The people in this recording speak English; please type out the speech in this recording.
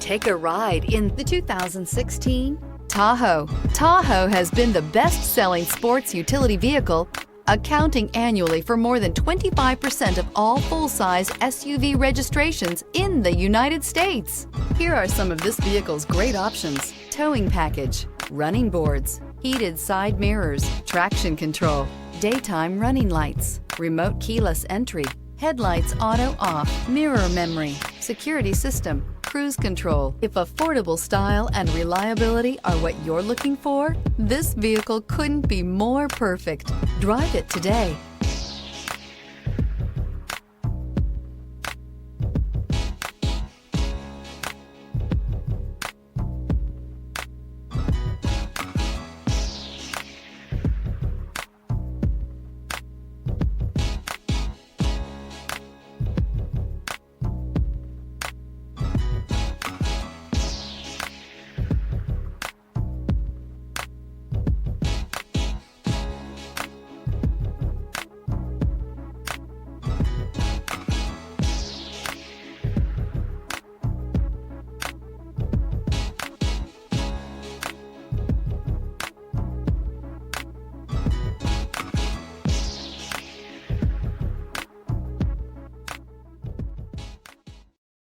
Take a ride in the 2016 Tahoe. Tahoe has been the best-selling sports utility vehicle, accounting annually for more than 25% of all full-size SUV registrations in the United States. Here are some of this vehicle's great options: towing package, running boards, heated side mirrors, traction control, daytime running lights, remote keyless entry, headlights auto off, mirror memory, security system, cruise control. If affordable style and reliability are what you're looking for, this vehicle couldn't be more perfect. Drive it today.